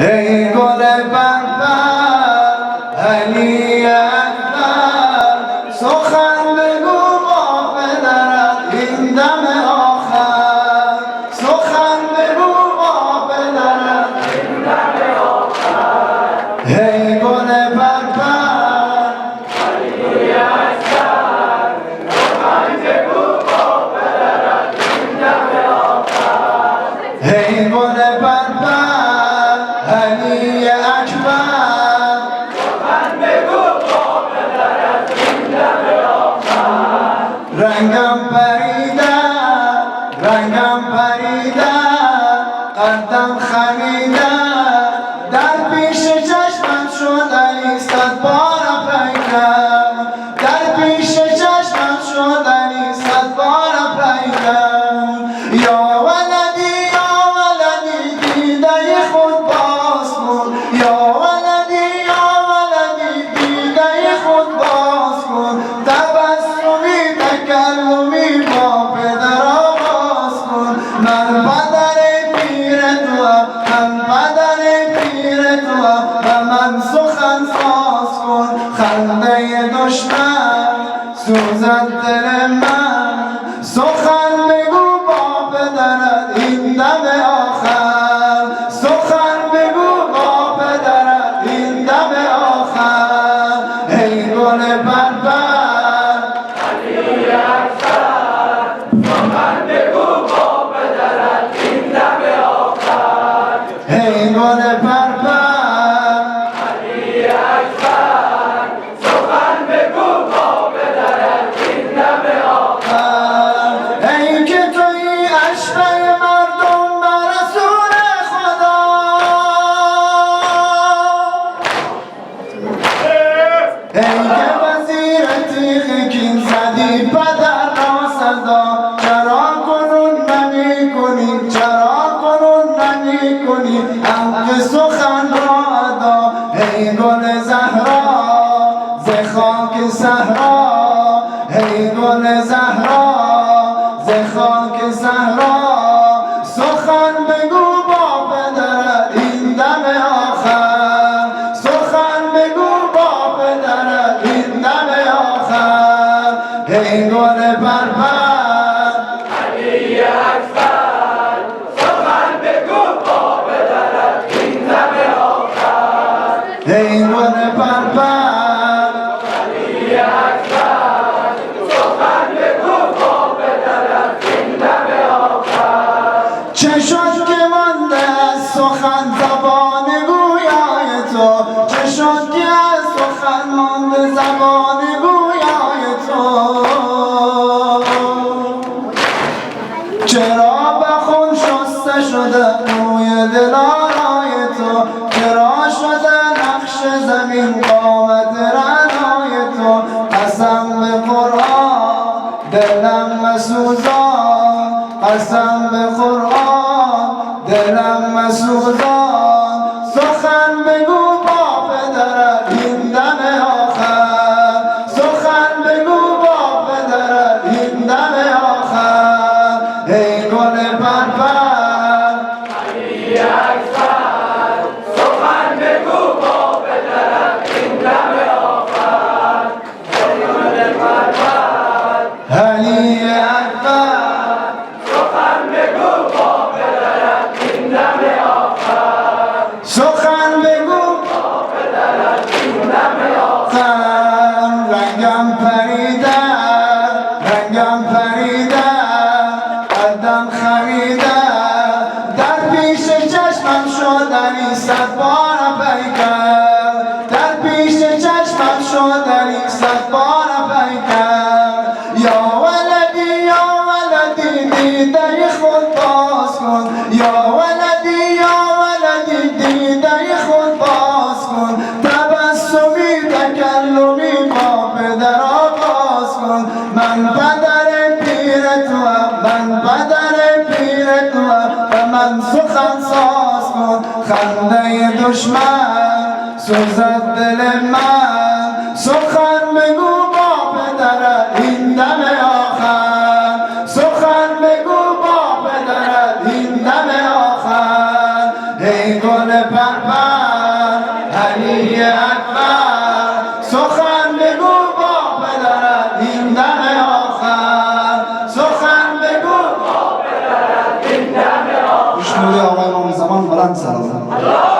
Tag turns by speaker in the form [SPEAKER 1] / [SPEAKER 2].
[SPEAKER 1] ای گل بربر علی اکبر سخن بگو با پدرت این دم آخر سخن بگو با پدرت این دم آخر ای گل بربر علی اکبر سخن بگو با پدرت این دم آخر ای گل بربر علی اکبر سخن بگو با پدرت این دم آخر رنگم پریده قدم خمیده در پیش چشمم شد علی صد بار پیکر در پیش چشمم شد علی صد بار پیکر یا ولدی دیده خود باز کن یا ولدی دیده خود باز کن تبسمی تکلمی با پدر آغاز کن من پدر پیر تو و من سخن ساز کن خنده دشمن سوزد دل من سخن بگو با پدرت این دم آخر سخن بگو با پدرت این دم آخر ای گل بربر علی اکبر سخن بگو با پدرت این دم آخر ای گل بربر علی اکبر سخن بگو با پدرت این دم آخر ای که تویی اشبه مردم بر رسول خدا ای که وزیر تیغ کین زدی پدر را سزا چرا کنون نمی کنی حق سخن را ادا ای گل زهرا ز خاک صحرا ای گل زهرا ز خاک صحرا سخن بگو با پدرت این دم آخر سخن بگو با پدرت این دم آخر ای گل بربر علی اکبر سخن بگو با پدرت این دم آخر ای گل بربر علی اکبر سخن بگو با پدرت این دم آخر چه شد که مانده از سخن زبان گویای تو چه شد که از سخن مانده زبان گویای تو چرا به خون شسته شده روی دلارای تو چرا شده نقش زمین قامت رعنای تو قسم به قرآن دلم مسوزان قسم به قرآن دلم مسوزان سخن بگو با پدرت این دم آخر سخن بگو با پدرت این دم آخر ای گل بربر علی اکبر سخن بگو با پدرت این دم آخر ای گل بربر علی اکبر سخن بگو با پدرت این دم آخر سخن بگو با پدرت این دم آخر رنگم پریده قدم خمیده در پیش چشمم شد علی صد بار پیکر در پیش چشمم شد علی صد بار پیکر یا ولدی دیده خود باز کن یا ولدی دیده خود باز کن تبسمی تکلمی با پدر آغاز کن من پدر پیر تو و من سخن ساز کن خنده دشمن سوزد دل من سخن بگو با پدرت این دم آخر سخن بگو با پدرت این دم آخر ای گل بربر سلام